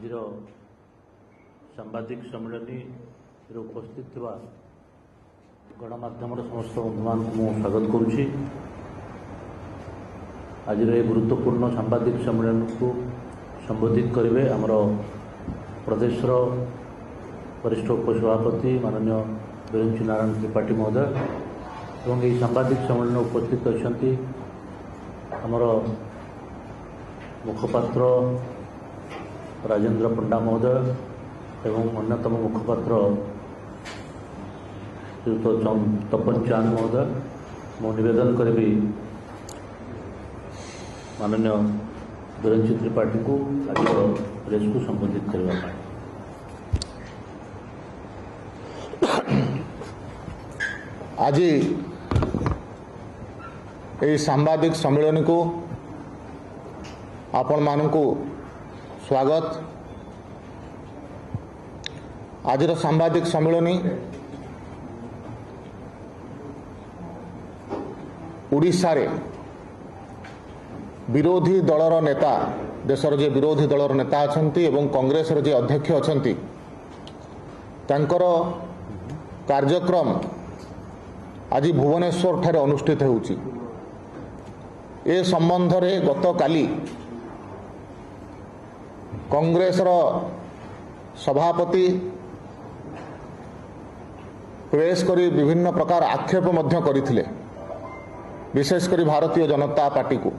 आज सांबादिक सम्मेलन उपस्थित थिबा गणमाध्यम समस्त बंधुमान को स्वागत करुच्ची। आज गुरुत्वपूर्ण सांबादिक सम्मेलन को संबोधित करेंगे आमर प्रदेश वरिष्ठ उपसभापति माननीय वीरेंद्र नारायण त्रिपाठी महोदय एवं यह सांबादिक सम्मेलन उपस्थित अच्छा आमर मुखपात्र राजेंद्र पंडा महोदय एवं अन्यतम मुखपात्र तपन चांद महोदय मो निवेदन करी माननीय वीरेंद्र त्रिपाठी को आज प्रेस को संबोधित करने। आज ये सांबादिक सम्मेलन को आपण मानकु स्वागत। आज सांबादिक सम्मेलन ओडिशा रे विरोधी दलर नेता देशर जे विरोधी दलर नेता अछंती एवं कांग्रेस जे अध्यक्ष अछंती तांकर कार्यक्रम आज भुवनेश्वर ठारे अनुष्ठित होउची। ए संबंध रे गत काली कांग्रेस सभापति प्रेस करी विभिन्न प्रकार आक्षेप मध्य करथिले, विशेषकर भारतीय जनता पार्टी को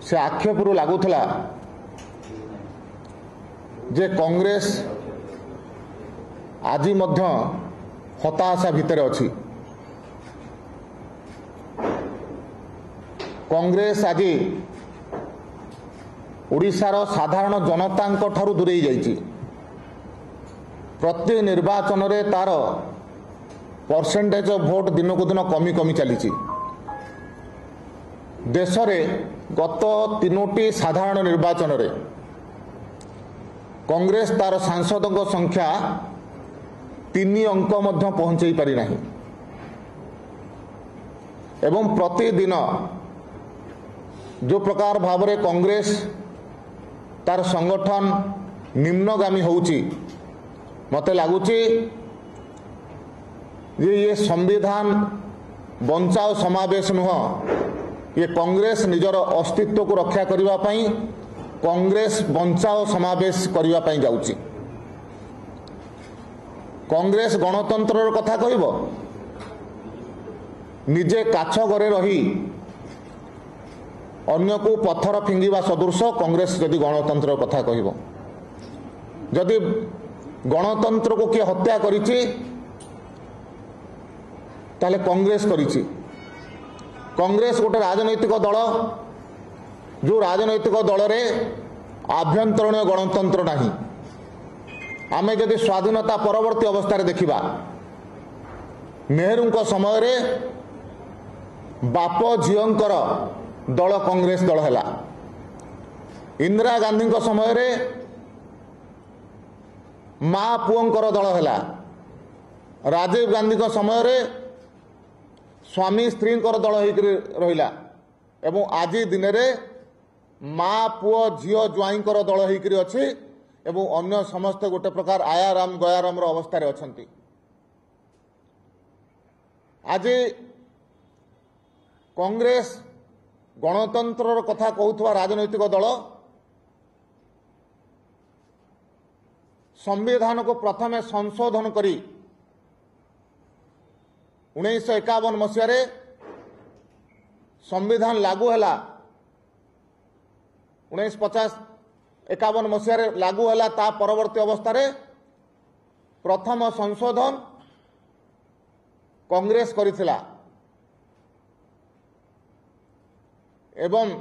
से आक्षेप रु लागुला जे कांग्रेस आज मध्य हताशा भितर अछि। कांग्रेस आज ओडिशार साधारण जनता ठारू दूरेई जाइछि। प्रति निर्वाचन रे तार परसेंटेज ऑफ वोट दिन को दिन कमी कमी चली। देश रे गत तीनोटी साधारण निर्वाचन रे कांग्रेस तार सांसदों संख्या 3 अंक मध्य पहुंचाई पारि नाही एवं प्रतिदिन जो प्रकार भाव रे कांग्रेस तार संगठन निम्नगामी होउची, मते लागुची ये संविधान बंचाओ समावेश नुह, ये कांग्रेस निजर अस्तित्व को रक्षा करिवा पई कांग्रेस बंचाओ समावेश करिवा पई जाउची। कांग्रेस गणतंत्र कथा कहबो, निजे काछ घरे रही अन्य को पत्थर फिंगिवा सदृश कांग्रेस जदि गणतंत्र कथा कहबो। जदि गणतंत्र को किए हत्या करिछि ताले कांग्रेस करिछि। कांग्रेस गोटे राजनैतिक दल जो राजनैतिक दल रे आभ्यंतरण गणतंत्र नाही। आमे जदि स्वाधीनता परवर्ती अवस्था देखिबा नेहरू समय रे बाप झीओंकर दल कांग्रेस दल हैला। इंदिरा गांधी समय रे माँ पुओंकर दल हैला। राजीव गांधी समय रे स्वामी स्त्री दल होकर रहिला एवं आज दिन रे माँ पुओ झीओ ज्वाईंकर दल होकर अछि एवं अन्य समस्त गोटे प्रकार आयाराम गयाराम अवस्था रे अछंती। आज कांग्रेस गणतंत्र कथा कहूथवा राजनैतिक दल संविधान को प्रथमे संशोधन करी 1951 मसीह संविधान लागू हैला। 1950-51 मसीह लागू हैला। ता परवर्ती अवस्था रे प्रथम संशोधन कांग्रेस करिथिला एवं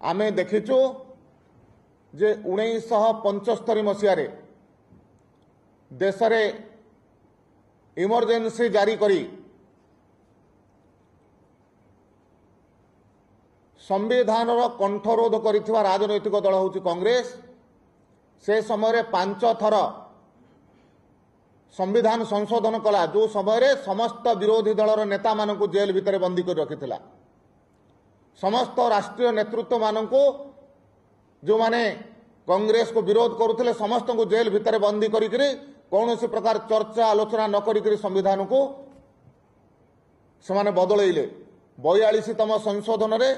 आमे देखिचु जे 1975 मसीह देश रे इमरजेंसी जारी करी संविधान कंठरोध करिथिबा राजनैतिक दल होची कांग्रेस। से समय 5 थर संविधान संशोधन कला, जो समय समस्त विरोधी दलर नेता मानक जेल भितर बंदी कर रखिथिला। समस्त राष्ट्रीय नेतृत्व मानक जो माने कांग्रेस को विरोध करुले समस्त को जेल भितर बंदी करी कौन प्रकार चर्चा आलोचना न करी संविधान को से बदलैले 42तम संशोधन रे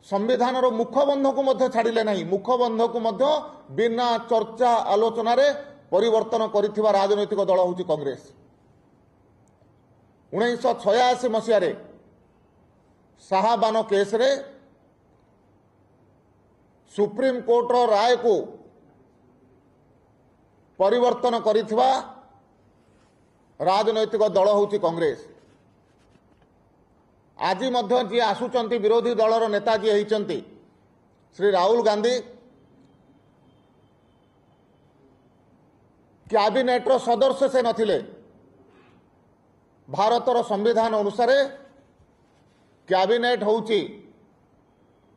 संविधान मुखबंध को छाड़िले नहीं मुखबंध को बिना चर्चा आलोचना रे परिवर्तन करिथिबा राजनैतिक दल होची कांग्रेस 1986 मसीह शाहबानो केस रे सुप्रीम कोर्ट रो राय को परिवर्तन करिथिबा राजनैतिक दल होची कांग्रेस आज मध्य जी आसुचंती विरोधी दलर नेता जी होइचंती श्री राहुल गांधी कैबिनेट रो सदस्य से नथिले भारतर संविधान अनुसार कैबिनेट होउची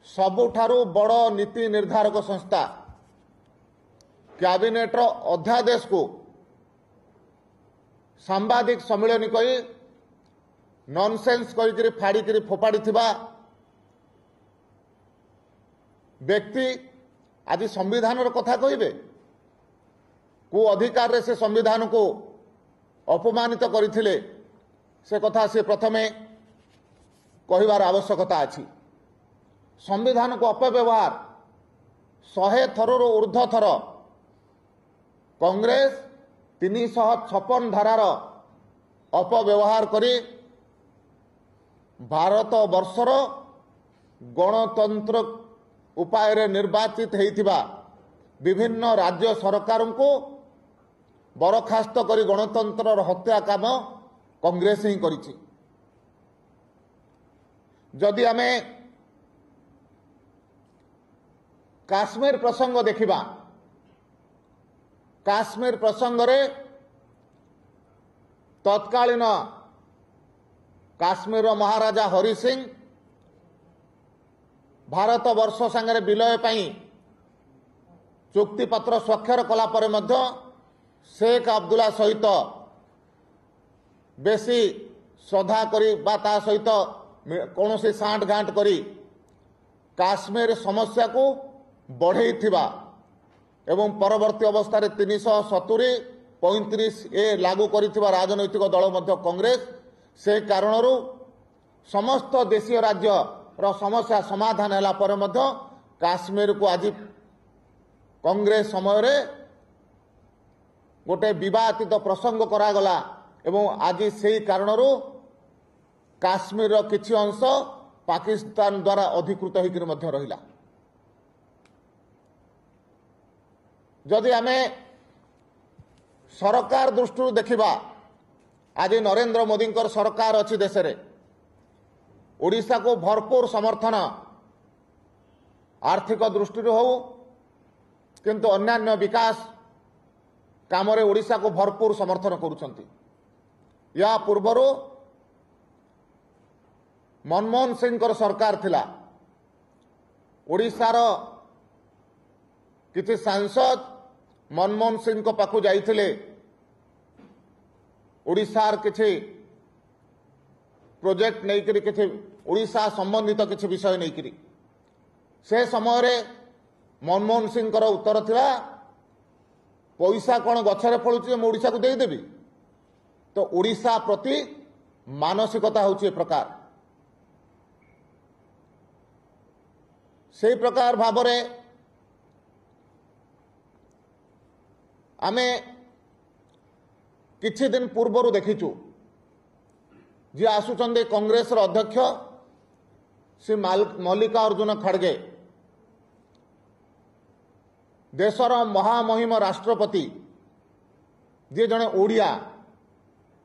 सबुठारु बड़ नीति निर्धारक संस्था कैबिनेट रो अध्यादेश को सांबादिक सम्मेलन कही नॉनसेंस करी फाड़ी फोपाड़ी व्यक्ति आज संविधान कथा कहे को अधिकार रे से संविधान को अपमानित करथिले से कथा से प्रथमे कहिबार आवश्यकता अछि संविधान को अपव्यवहार 100 थरर ऊर्ध थर कांग्रेस 356 धारार अपव्यवहार करी भारत वर्षर गणतंत्र उपाय रे निर्वाचित होइथिबा विभिन्न राज्य सरकार को बरखास्त करी गणतंत्र हत्या काम कांग्रेस ही करिछि जदि आमे काश्मीर प्रसंग देखिबा काश्मीर प्रसंग रे तत्कालीन काश्मीर महाराजा हरि सिंह भारत वर्ष संगे विलय पाई चुक्तिपत्र स्वाक्षर कला परे मध्य शेख अब्दुल्ला सहित बेसी श्रद्धा करी बा ता सहित कौन से सांठ गांठ करी काश्मीर समस्या को बढ़ई थिबा एवं परवर्ती अवस्था 370 35 ए लागू करिथिबा राजनैतिक दल मध्य कांग्रेस से कारणरू समस्त देशीय राज्य रो समस्या समाधान हैला पर मध्य काश्मीर को आज कांग्रेस समय रे गोटे विवादित प्रसंग करागला एवं आज से कारणरू काश्मीर रो किछि अंश पाकिस्तान द्वारा अधिकृत होकर मध्य रहिला जदि आमे सरकार दृष्टि देखिबा आज नरेंद्र मोदी सरकार अच्छी देश रे ओडिशा को भरपूर समर्थन आर्थिक दृष्टि हो किंतु अन्यान्य विकास काम रे ओडिशा को भरपूर समर्थन करुछंती या पूर्वरु मनमोहन सिंह सरकार थिला ओडिशा रो किछि सांसद मनमोहन सिंह को पाखु जाइथिले ओडिशार किछि प्रोजेक्ट नहीं करी किछि ओडिशा संबंधित किछि विषय नहीं करी से समय रे मनमोहन सिंह कर उत्तर थिला पैसा कौन गछरे फलुची मैं ओडिशा को दे देबी तो ओडिशा प्रति मानसिकता होची प्रकार से प्रकार भाव रे आमे किछि दिन पूर्वर देखिचु जी आसुचंदे कांग्रेस अध्यक्ष श्री मल्लिकार्जुन खड़गे देशर महामहिम राष्ट्रपति जी जड़े ओडिया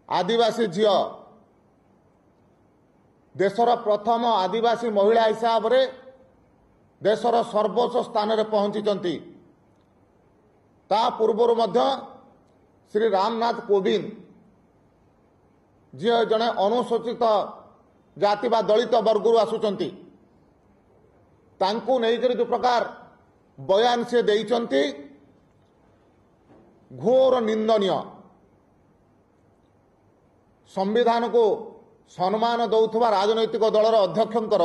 आदिवासी झील देशर प्रथम आदिवासी महिला हिसाब रे देशर सर्वोच्च स्थान रे पहुंची ता पूर्वर मध्य श्री रामनाथ कोविंद जी जड़े अनुसूचित जाति बा दलित वर्ग आसुचंती तांकू नहीं जो प्रकार बयान से देइचंती घोर निंदनीय संविधान को ସମ୍ମାନ ଦେଉଥିବା ରାଜନୈତିକ ଦଳର ଅଧ୍ୟକ୍ଷଙ୍କର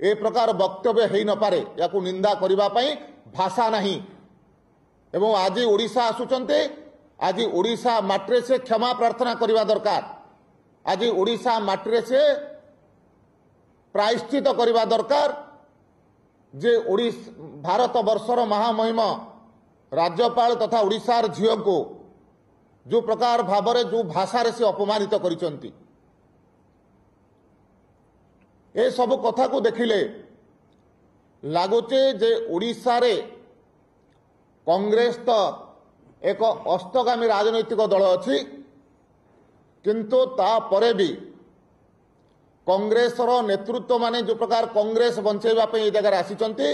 ଏ ପ୍ରକାର ବକ୍ତବ୍ୟ ହେଇ ନପାରେ। ୟାକୁ ନିନ୍ଦା କରିବା ପାଇଁ ଭାଷା ନାହିଁ। ଏବଂ ଆଜି ଓଡ଼ିଶା ଆସୁଛନ୍ତି, ଆଜି ଓଡ଼ିଶା ମାଟିରେ ସେ କ୍ଷମା ପ୍ରାର୍ଥନା କରିବା ଦରକାର। ଆଜି ଓଡ଼ିଶା ମାଟିରେ ସେ ପ୍ରାୟଶ୍ଚିତ କରିବା ଦରକାର ଯେ ଭାରତ ବର୍ଷର ମହାମହିମ ରାଜ୍ୟପାଳ ତଥା ଓଡ଼ିଶାର ଝିଅକୁ ଯେଉଁ ପ୍ରକାର ଭାବରେ ଯେଉଁ ଭାଷାରେ ସେ ଅପମାନିତ କରିଛନ୍ତି। ଏସବୁ କଥାକୁ ଦେଖିଲେ ଲାଗୁଛି ଯେ ଓଡ଼ିଶାରେ କଂଗ୍ରେସ ତ ଏକ ଅସ୍ତଗାମୀ ରାଜନୈତିକ ଦଳ ଅଛି, କିନ୍ତୁ ତାପରେ ବି କଂଗ୍ରେସର ନେତୃତ୍ୱ ମାନେ ଯେଉଁ ପ୍ରକାର କଂଗ୍ରେସ ବଞ୍ଚାଇବା ପାଇଁ ଏ ଜାଗାରେ ଆସିଛନ୍ତି,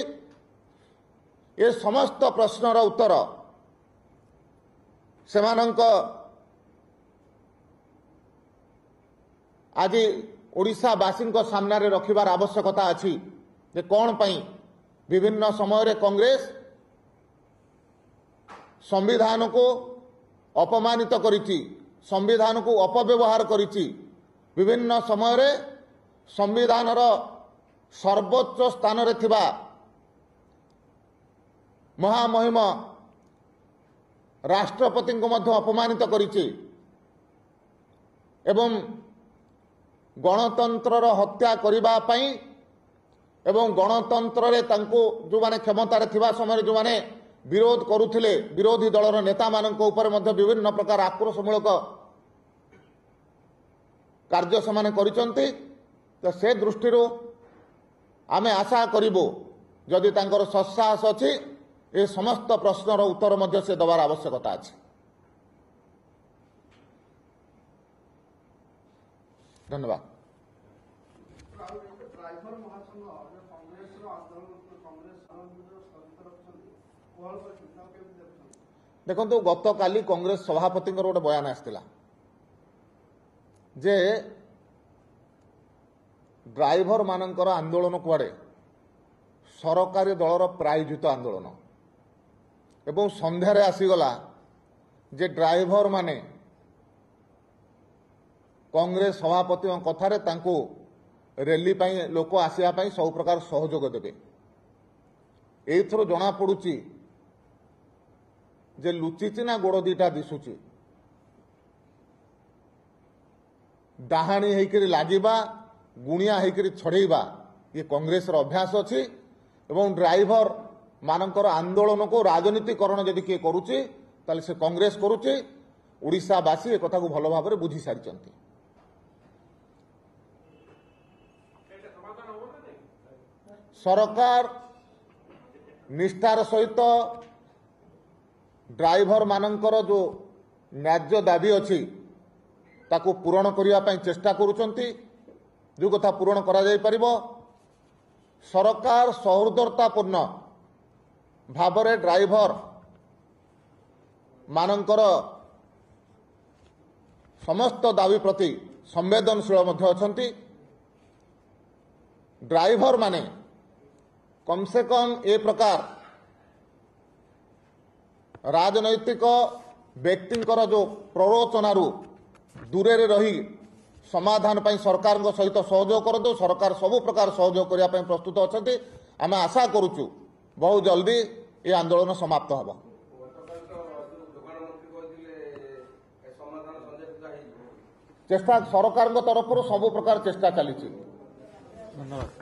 ଏ ସମସ୍ତ ପ୍ରଶ୍ନର ଉତ୍ତର ସେମାନଙ୍କ ଆଜି ଓଡ଼ିଶାବାସୀଙ୍କ ସାମ୍ନାରେ ରଖିବାର ଆବଶ୍ୟକତା ଅଛି ଯେ କ'ଣ ପାଇଁ ବିଭିନ୍ନ ସମୟରେ କଂଗ୍ରେସ ସମ୍ବିଧାନକୁ ଅପମାନିତ କରିଛି, ସମ୍ବିଧାନକୁ ଅପବ୍ୟବହାର କରିଛି, ବିଭିନ୍ନ ସମୟରେ ସମ୍ବିଧାନର ସର୍ବୋଚ୍ଚ ସ୍ଥାନରେ ଥିବା ମହାମହିମ ରାଷ୍ଟ୍ରପତିଙ୍କୁ ମଧ୍ୟ ଅପମାନିତ କରିଛି ଏବଂ ଗଣତନ୍ତ୍ରର ହତ୍ୟା କରିବା ପାଇଁ ଏବଂ ଗଣତନ୍ତ୍ରରେ ତାଙ୍କୁ ଯେଉଁମାନେ କ୍ଷମତାରେ ଥିବା ସମୟରେ ଯେଉଁମାନେ ବିରୋଧ କରୁଥିଲେ, ବିରୋଧୀ ଦଳର ନେତାମାନଙ୍କ ଉପରେ ମଧ୍ୟ ବିଭିନ୍ନ ପ୍ରକାର ଆକ୍ରୋଶମୂଳକ କାର୍ଯ୍ୟ ସେମାନେ କରିଛନ୍ତି। ତ ସେ ଦୃଷ୍ଟିରୁ ଆମେ ଆଶା କରିବୁ ଯଦି ତାଙ୍କର ସତ୍ସାହସ ଅଛି, ଏ ସମସ୍ତ ପ୍ରଶ୍ନର ଉତ୍ତର ମଧ୍ୟ ସେ ଦେବାର ଆବଶ୍ୟକତା ଅଛି। ଧନ୍ୟବାଦ। ଦେଖନ୍ତୁ, ଗତକାଲି କଂଗ୍ରେସ ସଭାପତିଙ୍କର ଗୋଟେ ବୟାନ ଆସିଥିଲା ଯେ ଡ୍ରାଇଭର ମାନଙ୍କର ଆନ୍ଦୋଳନ କୁଆଡ଼େ ସରକାରୀ ଦଳର ପ୍ରାୟୋଜିତ ଆନ୍ଦୋଳନ, ଏବଂ ସନ୍ଧ୍ୟାରେ ଆସିଗଲା ଯେ ଡ୍ରାଇଭର ମାନେ କଂଗ୍ରେସ ସଭାପତିଙ୍କ କଥାରେ ତାଙ୍କୁ ରେଲି ପାଇଁ ଲୋକ ଆସିବା ପାଇଁ ସବୁ ପ୍ରକାର ସହଯୋଗ ଦେବେ। ଏଇଥିରୁ ଜଣାପଡ଼ୁଛି ଯେ ଲୁଚିଛି ନା ଗୋଡ଼ ଦିଟା ଦିଶୁଛି। ଡାହାଣୀ ହେଇକରି ଲାଗିବା, ଗୁଣିଆ ହେଇକରି ଛଡ଼େଇବା, ଇଏ କଂଗ୍ରେସର ଅଭ୍ୟାସ ଅଛି। ଏବଂ ଡ୍ରାଇଭର ମାନଙ୍କର ଆନ୍ଦୋଳନକୁ ରାଜନୀତିକରଣ ଯଦି କିଏ କରୁଛି ତାହେଲେ ସେ କଂଗ୍ରେସ କରୁଛି। ଓଡ଼ିଶାବାସୀ ଏ କଥାକୁ ଭଲ ଭାବରେ ବୁଝି ସାରିଛନ୍ତି। ସରକାର ନିଷ୍ଠାର ସହିତ ଡ୍ରାଇଭର ମାନଙ୍କର ଯେଉଁ ନ୍ୟାଯ୍ୟ ଦାବି ଅଛି ତାକୁ ପୂରଣ କରିବା ପାଇଁ ଚେଷ୍ଟା କରୁଛନ୍ତି। ଯେଉଁ କଥା ପୂରଣ କରାଯାଇପାରିବ, ସରକାର ସହୃଦୟତାପୂର୍ଣ୍ଣ ଭାବରେ ଡ୍ରାଇଭର ମାନଙ୍କର ସମସ୍ତ ଦାବି ପ୍ରତି ସମ୍ବେଦନଶୀଳ ମଧ୍ୟ ଅଛନ୍ତି। ଡ୍ରାଇଭର ମାନେ कम से कम ए प्रकार राजनैतिक व्यक्तिंकर जो प्ररोचनारू दूरे रही समाधान पर सरकार सहित सहयोग कर दो। सरकार सबु प्रकार सहयोग करने प्रस्तुत अच्छा। आम आशा करुचु बहुत जल्दी ये आंदोलन समाप्त हम। चेष्टा सरकार तरफ सबु प्रकार चेष्टा चली। धन्यवाद।